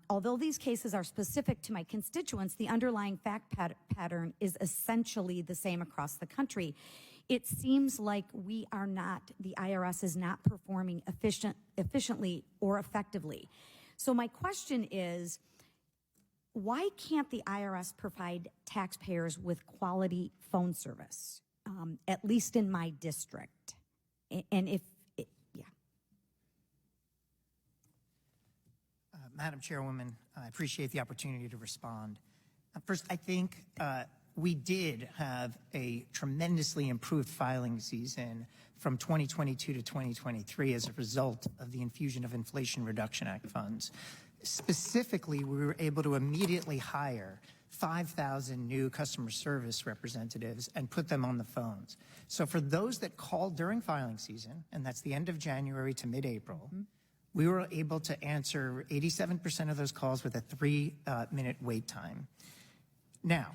Although these cases are specific to my constituents, the underlying fact pattern is essentially the same across the country. It seems like the IRS is not performing efficiently or effectively. So my question is, why can't the IRS provide taxpayers with quality phone service, at least in my district? And Madam Chairwoman, I appreciate the opportunity to respond. First, I think we did have a tremendously improved filing season from 2022 to 2023 as a result of the infusion of Inflation Reduction Act funds. Specifically, we were able to immediately hire 5,000 new customer service representatives and put them on the phones. So for those that called during filing season, and that's the end of January to mid-April, we were able to answer 87% of those calls with a 3-minute wait time. Now,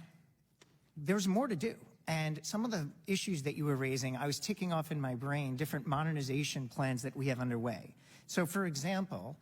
there's more to do. And some of the issues that you were raising, I was ticking off in my brain different modernization plans that we have underway. So for example,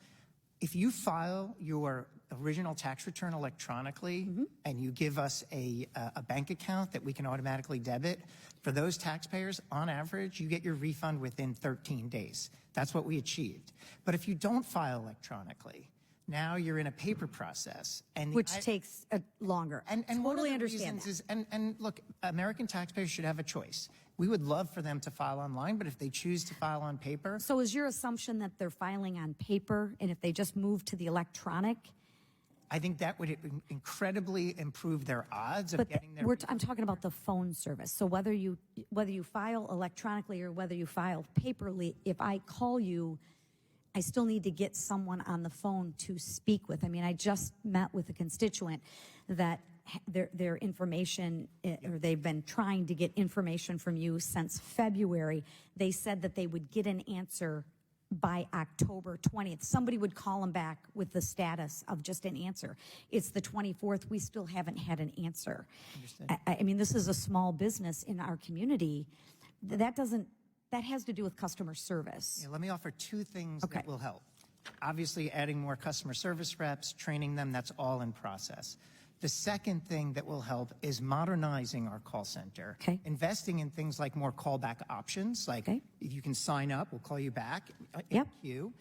if you file your original tax return electronically and you give us a bank account that we can automatically debit, for those taxpayers, on average, you get your refund within 13 days. That's what we achieved. But if you don't file electronically, now you're in a paper process, and which takes longer. And totally understand that. And look, American taxpayers should have a choice. We would love for them to file online, but if they choose to file on paper. So is your assumption that they're filing on paper, and if they just move to the electronic? I think that would incredibly improve their odds of getting their. I'm talking about the phone service. So whether you file electronically or whether you file paperly, if I call you, I still need to get someone on the phone to speak with. I mean, I just met with a constituent that their information, or they've been trying to get information from you since February. They said that they would get an answer by October 20th. Somebody would call them back with the status of just an answer. It's the 24th. We still haven't had an answer. I mean, this is a small business in our community. That has to do with customer service. Yeah, let me offer two things that will help. Obviously, adding more customer service reps, training them, that's all in process. The second thing that will help is modernizing our call center, investing in things like more callback options, like if you can sign up, we'll call you back in queue.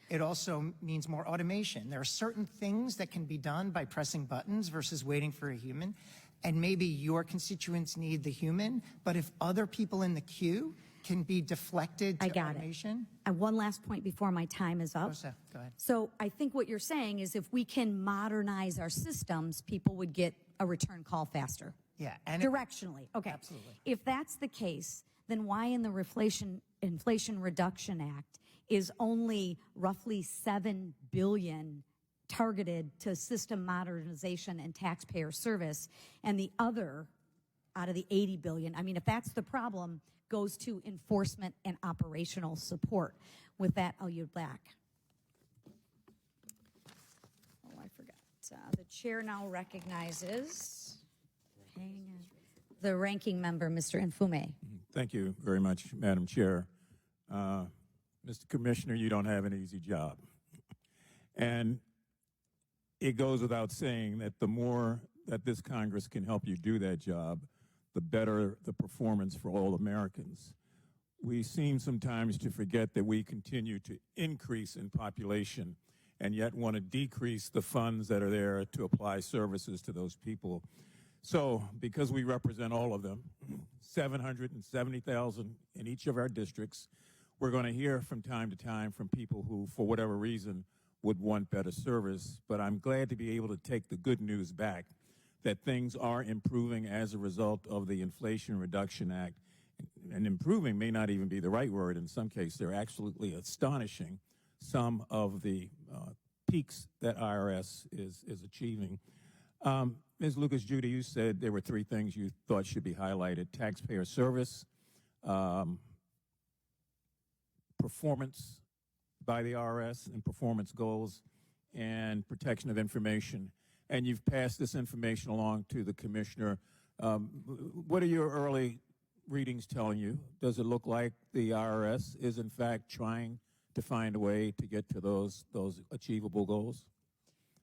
It also means more automation. There are certain things that can be done by pressing buttons versus waiting for a human. And maybe your constituents need the human, but if other people in the queue can be deflected to automation. And one last point before my time is up. Go ahead. So I think what you're saying is if we can modernize our systems, people would get a return call faster. Yeah. And directionally. Okay. Absolutely. If that's the case, then why in the Inflation Reduction Act is only roughly $7 billion targeted to system modernization and taxpayer service, and the other out of the $80 billion, I mean, if that's the problem, goes to enforcement and operational support. With that, I'll yield back. Oh, I forgot. The chair now recognizes the ranking member, Mr. Mfume. Thank you very much, Madam Chair. Mr. Commissioner, you don't have an easy job. And it goes without saying that the more that this Congress can help you do that job, the better the performance for all Americans. We seem sometimes to forget that we continue to increase in population and yet want to decrease the funds that are there to apply services to those people. So, because we represent all of them, 770,000 in each of our districts, we're going to hear from time to time from people who, for whatever reason, would want better service. But I'm glad to be able to take the good news back that things are improving as a result of the Inflation Reduction Act. And improving may not even be the right word. In some cases, they're absolutely astonishing, some of the peaks that IRS is achieving. Ms. Lucas-Judy, you said there were three things you thought should be highlighted: taxpayer service, performance by the IRS and performance goals, and protection of information. And you've passed this information along to the Commissioner. What are your early readings telling you? Does it look like the IRS is in fact trying to find a way to get to those achievable goals?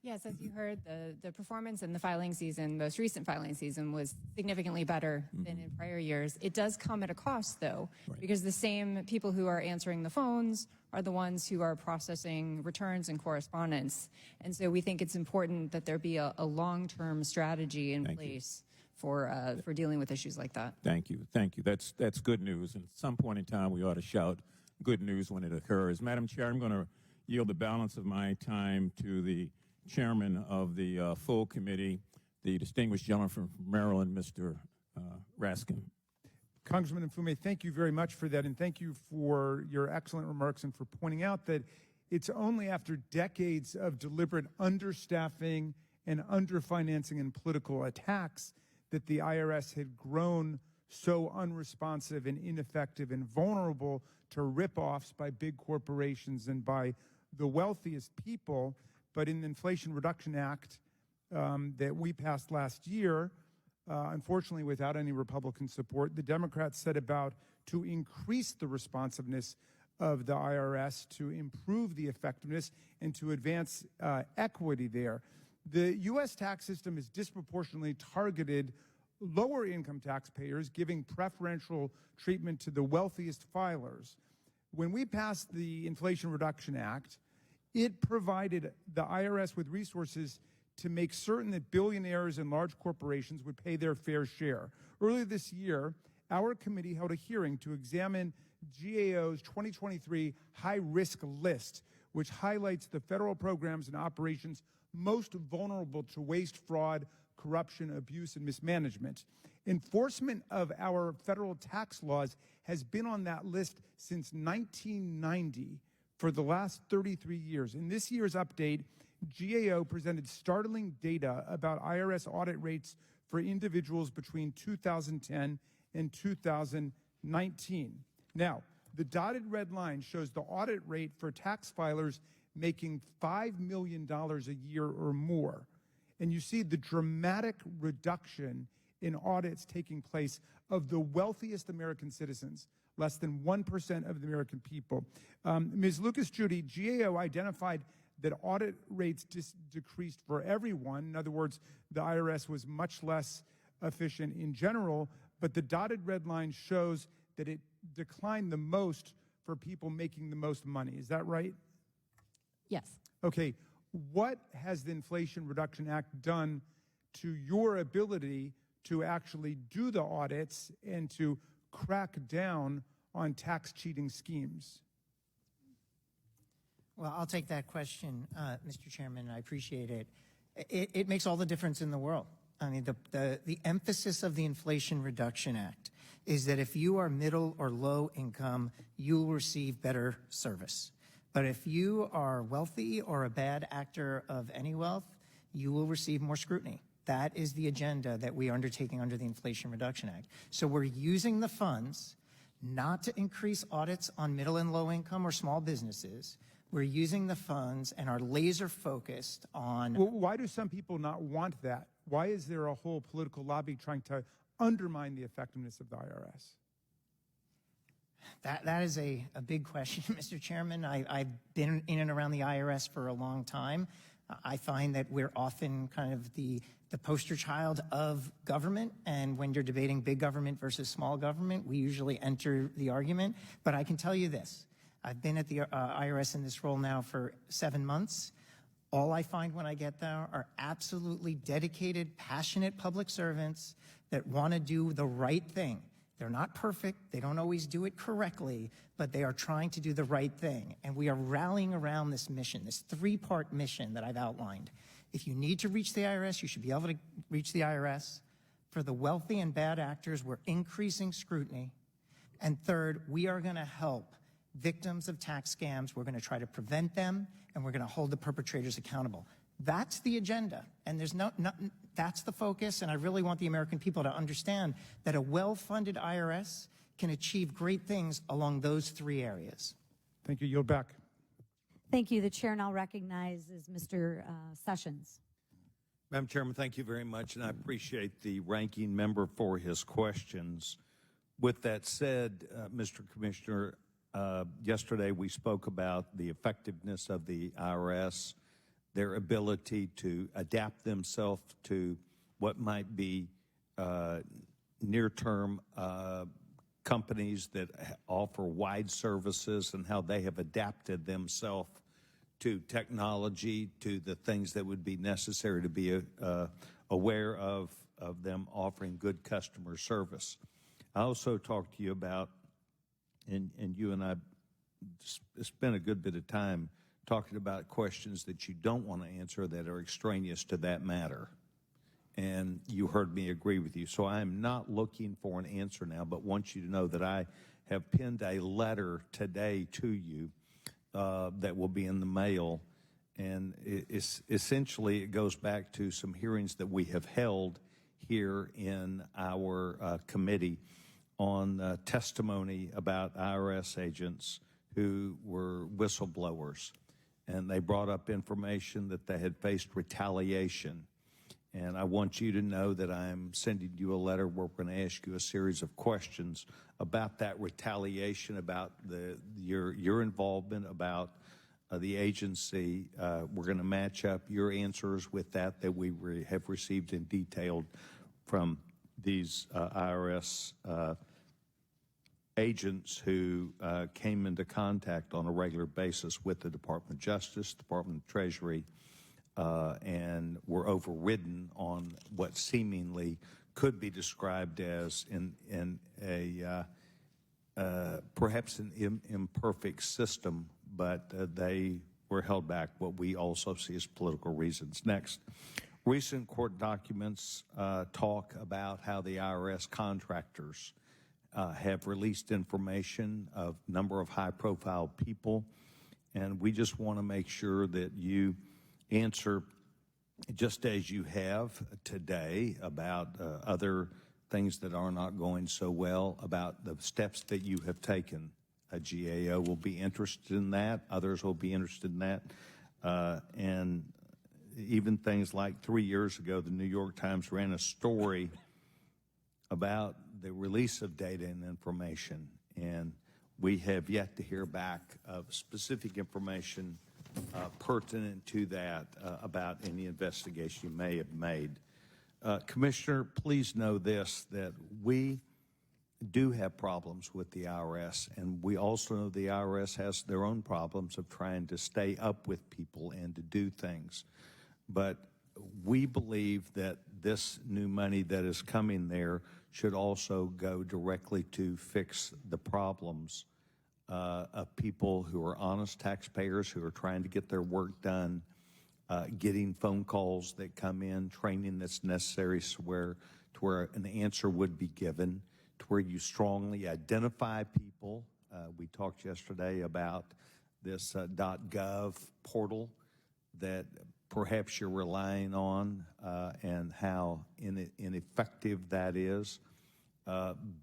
Yes, as you heard, the performance in the filing season, most recent filing season, was significantly better than in prior years. It does come at a cost, though, because the same people who are answering the phones are the ones who are processing returns and correspondence. And so we think it's important that there be a long-term strategy in place for dealing with issues like that. Thank you. Thank you. That's good news. And at some point in time, we ought to shout good news when it occurs. Madam Chair, I'm going to yield the balance of my time to the chairman of the full committee, the distinguished gentleman from Maryland, Mr. Raskin. Congressman Mfume, thank you very much for that, and thank you for your excellent remarks and for pointing out that it's only after decades of deliberate understaffing and underfinancing and political attacks that the IRS had grown so unresponsive and ineffective and vulnerable to rip-offs by big corporations and by the wealthiest people. But in the Inflation Reduction Act that we passed last year, unfortunately without any Republican support, the Democrats set about to increase the responsiveness of the IRS, to improve the effectiveness, and to advance equity there. The U.S. tax system is disproportionately targeted lower income taxpayers, giving preferential treatment to the wealthiest filers. When we passed the Inflation Reduction Act, it provided the IRS with resources to make certain that billionaires and large corporations would pay their fair share. Earlier this year, our committee held a hearing to examine GAO's 2023 high-risk list, which highlights the federal programs and operations most vulnerable to waste, fraud, corruption, abuse, and mismanagement. Enforcement of our federal tax laws has been on that list since 1990. For the last 33 years. In this year's update, GAO presented startling data about IRS audit rates for individuals between 2010 and 2019. Now, the dotted red line shows the audit rate for tax filers making $5 million a year or more. And you see the dramatic reduction in audits taking place of the wealthiest American citizens, less than 1% of the American people. Ms. Lucas-Judy, GAO identified that audit rates decreased for everyone. In other words, the IRS was much less efficient in general, but the dotted red line shows that it declined the most for people making the most money. Is that right? Yes. Okay. What has the Inflation Reduction Act done to your ability to actually do the audits and to crack down on tax cheating schemes? Well, I'll take that question, Mr. Chairman. I appreciate it. It makes all the difference in the world. I mean, the emphasis of the Inflation Reduction Act is that if you are middle or low income, you will receive better service. But if you are wealthy or a bad actor of any wealth, you will receive more scrutiny. That is the agenda that we are undertaking under the Inflation Reduction Act. So we're using the funds not to increase audits on middle and low income or small businesses. We're using the funds and are laser focused on... Well, why do some people not want that? Why is there a whole political lobby trying to undermine the effectiveness of the IRS? That is a big question, Mr. Chairman. I've been in and around the IRS for a long time. I find that we're often kind of the poster child of government, and when you're debating big government versus small government, we usually enter the argument. But I can tell you this. I've been at the IRS in this role now for 7 months. All I find when I get there are absolutely dedicated, passionate public servants that want to do the right thing. They're not perfect. They don't always do it correctly, but they are trying to do the right thing. And we are rallying around this mission, this three-part mission that I've outlined. If you need to reach the IRS, you should be able to reach the IRS. For the wealthy and bad actors, we're increasing scrutiny. And third, we are going to help victims of tax scams. We're going to try to prevent them, and we're going to hold the perpetrators accountable. That's the agenda, and that's the focus, and I really want the American people to understand that a well-funded IRS can achieve great things along those three areas. Thank you. Yield back. Thank you. The chair now recognizes Mr. Sessions. Madam Chairman, thank you very much, and I appreciate the ranking member for his questions. With that said, Mr. Commissioner, yesterday we spoke about the effectiveness of the IRS. their ability to adapt themselves to what might be near-term companies that offer wide services, and how they have adapted themselves to technology, to the things that would be necessary to be aware of them offering good customer service. I also talked to you about, and you and I spent a good bit of time talking about questions that you don't want to answer that are extraneous to that matter. And you heard me agree with you. So I am not looking for an answer now, but want you to know that I have penned a letter today to you that will be in the mail. And essentially it goes back to some hearings that we have held here in our committee on testimony about IRS agents who were whistleblowers. And they brought up information that they had faced retaliation. And I want you to know that I'm sending you a letter where we're going to ask you a series of questions about that retaliation, about your involvement, about the agency. We're going to match up your answers with that we have received in detail from these IRS agents who came into contact on a regular basis with the Department of Justice, Department of Treasury, and were overridden on what seemingly could be described as perhaps an imperfect system, but they were held back, what we also see as political reasons. Next, recent court documents talk about how the IRS contractors have released information of number of high-profile people, and we just want to make sure that you answer, just as you have today, about other things that are not going so well, about the steps that you have taken. A GAO will be interested in that. Others will be interested in that. And even things like 3 years ago, the New York Times ran a story about the release of data and information. And we have yet to hear back of specific information pertinent to that about any investigation you may have made. Commissioner, please know this, that we do have problems with the IRS, and we also know the IRS has their own problems of trying to stay up with people and to do things. But we believe that this new money that is coming there should also go directly to fix the problems of people who are honest taxpayers who are trying to get their work done, getting phone calls that come in, training that's necessary to where an answer would be given, to where you strongly identify people. We talked yesterday about this .gov portal that perhaps you're relying on and how ineffective that is.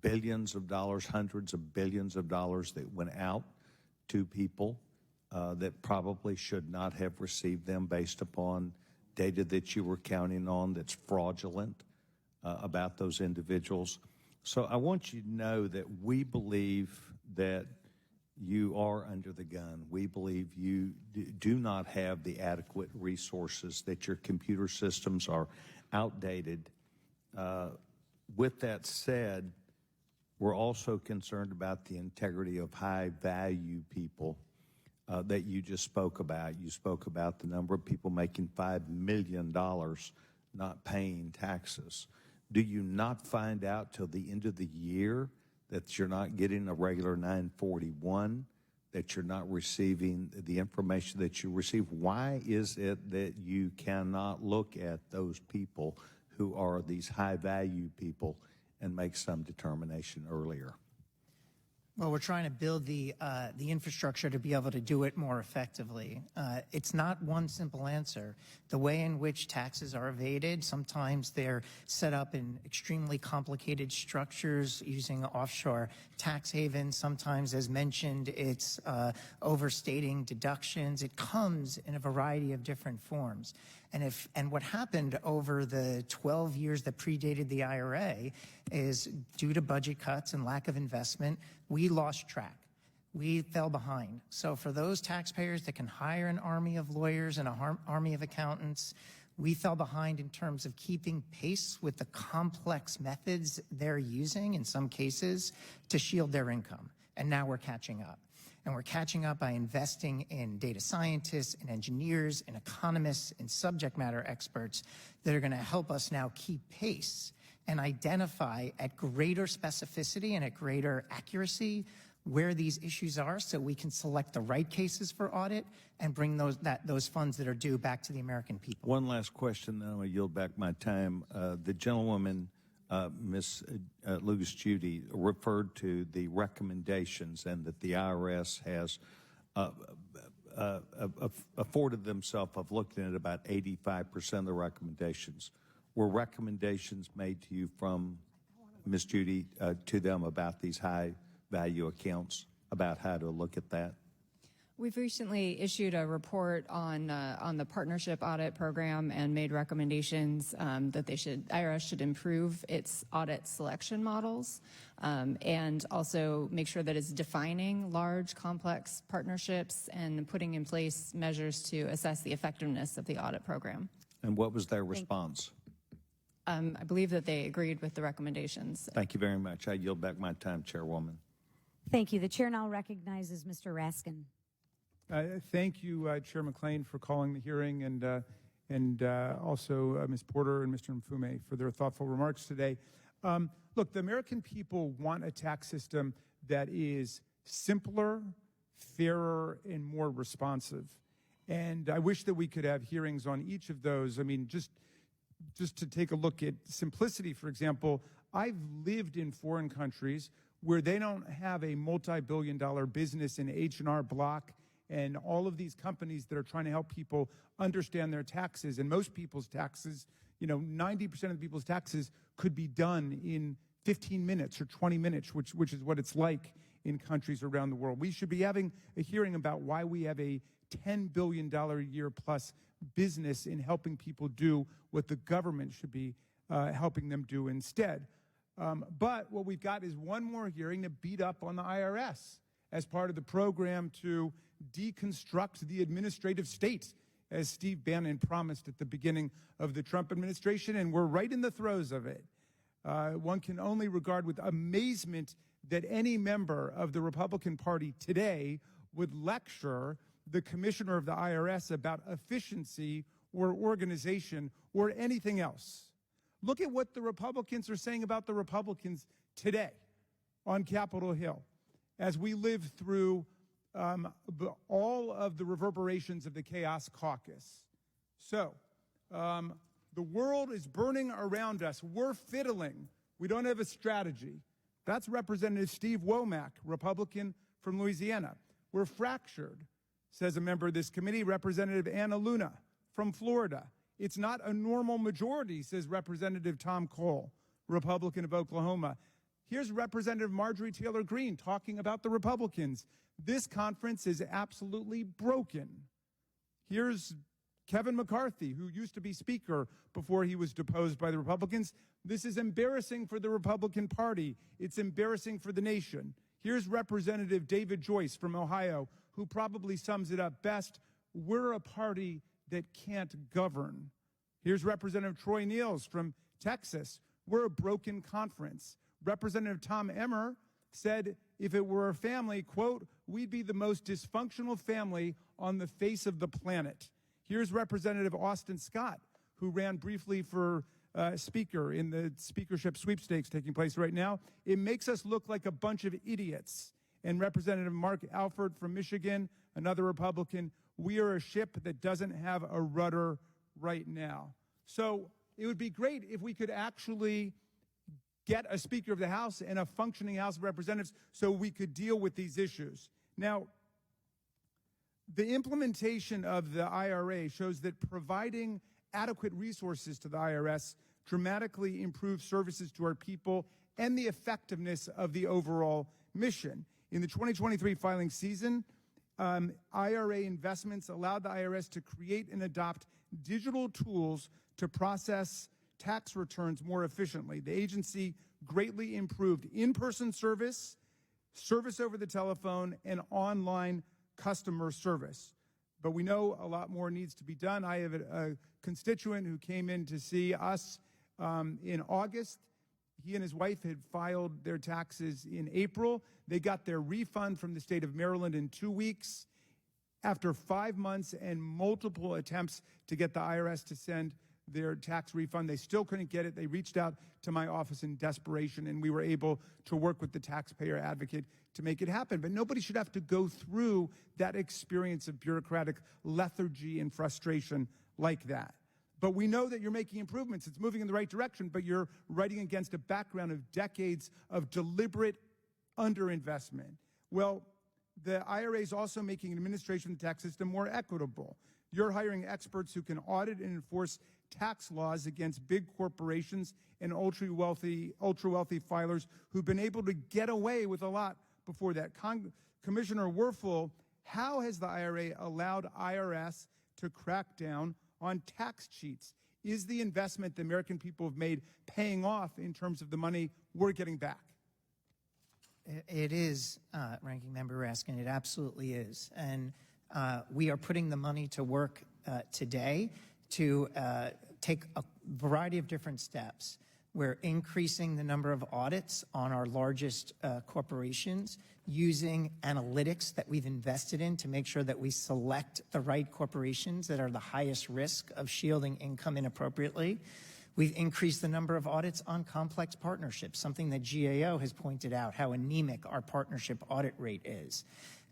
Billions of dollars, hundreds of billions of dollars that went out to people that probably should not have received them based upon data that you were counting on that's fraudulent about those individuals. So I want you to know that we believe that you are under the gun. We believe you do not have the adequate resources, that your computer systems are outdated. With that said, we're also concerned about the integrity of high-value people that you just spoke about. You spoke about the number of people making $5 million not paying taxes. Do you not find out till the end of the year that you're not getting a regular 941, that you're not receiving the information that you receive? Why is it that you cannot look at those people who are these high-value people and make some determination earlier? Well, we're trying to build the infrastructure to be able to do it more effectively. It's not one simple answer. The way in which taxes are evaded, sometimes they're set up in extremely complicated structures using offshore tax havens. Sometimes, as mentioned, it's overstating deductions. It comes in a variety of different forms. And what happened over the 12 years that predated the IRA is, due to budget cuts and lack of investment, we lost track. we fell behind. So for those taxpayers that can hire an army of lawyers and an army of accountants, we fell behind in terms of keeping pace with the complex methods they're using in some cases to shield their income. And now we're catching up. And we're catching up by investing in data scientists and engineers and economists and subject matter experts that are going to help us now keep pace and identify at greater specificity and at greater accuracy where these issues are so we can select the right cases for audit and bring those funds that are due back to the American people. One last question, then I'm going to yield back my time. The gentlewoman, Ms. Lucas Judy, referred to the recommendations and that the IRS has afforded themselves of looking at about 85% of the recommendations. Were recommendations made to you from Ms. Judy to them about these high value accounts, about how to look at that? We've recently issued a report on the partnership audit program and made recommendations that IRS should improve its audit selection models and also make sure that it's defining large, complex partnerships and putting in place measures to assess the effectiveness of the audit program. And what was their response? I believe that they agreed with the recommendations. Thank you very much. I yield back my time, Chairwoman. Thank you. The chair now recognizes Mr. Raskin. Thank you, Chair McLean, for calling the hearing, and also Ms. Porter and Mr. Mfume for their thoughtful remarks today. Look, the American people want a tax system that is simpler, fairer, and more responsive. And I wish that we could have hearings on each of those. I mean, just to take a look at simplicity, for example, I've lived in foreign countries where they don't have a multi-billion-dollar business in H&R Block and all of these companies that are trying to help people understand their taxes. And most people's taxes, 90% of the people's taxes could be done in 15 minutes or 20 minutes, which is what it's like in countries around the world. We should be having a hearing about why we have a $10 billion a year plus business in helping people do what the government should be helping them do instead. But what we've got is one more hearing to beat up on the IRS as part of the program to deconstruct the administrative state, as Steve Bannon promised at the beginning of the Trump administration, and we're right in the throes of it. One can only regard with amazement that any member of the Republican Party today would lecture the commissioner of the IRS about efficiency or organization or anything else. Look at what the Republicans are saying about the Republicans today on Capitol Hill as we live through all of the reverberations of the Chaos Caucus. So, the world is burning around us. We're fiddling. We don't have a strategy. That's Representative Steve Womack, Republican from Louisiana. We're fractured, says a member of this committee, Representative Anna Luna from Florida. It's not a normal majority, says Representative Tom Cole, Republican of Oklahoma. Here's Representative Marjorie Taylor Greene talking about the Republicans. This conference is absolutely broken. Here's Kevin McCarthy, who used to be Speaker before he was deposed by the Republicans. This is embarrassing for the Republican Party. It's embarrassing for the nation. Here's Representative David Joyce from Ohio, who probably sums it up best. We're a party that can't govern. Here's Representative Troy Niels from Texas. We're a broken conference. Representative Tom Emmer said if it were a family, quote, we'd be the most dysfunctional family on the face of the planet. Here's Representative Austin Scott, who ran briefly for Speaker in the speakership sweepstakes taking place right now. It makes us look like a bunch of idiots. And Representative Mark Alford from Michigan, another Republican, we are a ship that doesn't have a rudder right now. So it would be great if we could actually get a Speaker of the House and a functioning House of Representatives so we could deal with these issues. Now, the implementation of the IRA shows that providing adequate resources to the IRS dramatically improves services to our people and the effectiveness of the overall mission. In the 2023 filing season, IRA investments allowed the IRS to create and adopt digital tools to process tax returns more efficiently. The agency greatly improved in-person service, service over the telephone, and online customer service. But we know a lot more needs to be done. I have a constituent who came in to see us in August. He and his wife had filed their taxes in April. They got their refund from the state of Maryland in 2 weeks. After 5 months and multiple attempts to get the IRS to send their tax refund, they still couldn't get it. They reached out to my office in desperation, and we were able to work with the taxpayer advocate to make it happen. But nobody should have to go through that experience of bureaucratic lethargy and frustration like that. But we know that you're making improvements. It's moving in the right direction, but you're writing against a background of decades of deliberate underinvestment. Well, the IRA is also making administration of the tax system more equitable. You're hiring experts who can audit and enforce tax laws against big corporations and ultra-wealthy filers who've been able to get away with a lot before that. Commissioner Werfel, how has the IRA allowed IRS to crack down on tax cheats? Is the investment the American people have made paying off in terms of the money we're getting back? It is, Ranking Member Raskin, it absolutely is. And we are putting the money to work today to take a variety of different steps. We're increasing the number of audits on our largest corporations using analytics that we've invested in to make sure that we select the right corporations that are the highest risk of shielding income inappropriately. We've increased the number of audits on complex partnerships, something that GAO has pointed out how anemic our partnership audit rate is.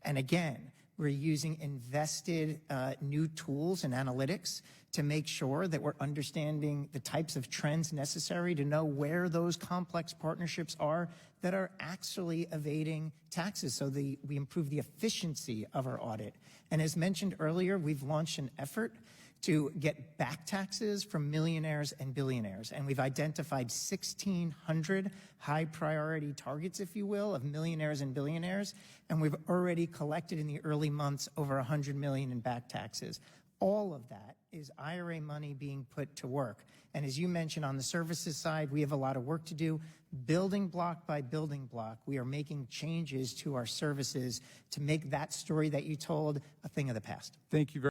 And again, we're using invested new tools and analytics to make sure that we're understanding the types of trends necessary to know where those complex partnerships are that are actually evading taxes, so we improve the efficiency of our audit. And as mentioned earlier, we've launched an effort to get back taxes from millionaires and billionaires. And we've identified 1,600 high priority targets, if you will, of millionaires and billionaires. And we've already collected in the early months over 100 million in back taxes. All of that is IRA money being put to work. And as you mentioned, on the services side, we have a lot of work to do. Building block by building block, we are making changes to our services to make that story that you told a thing of the past. Thank you very much.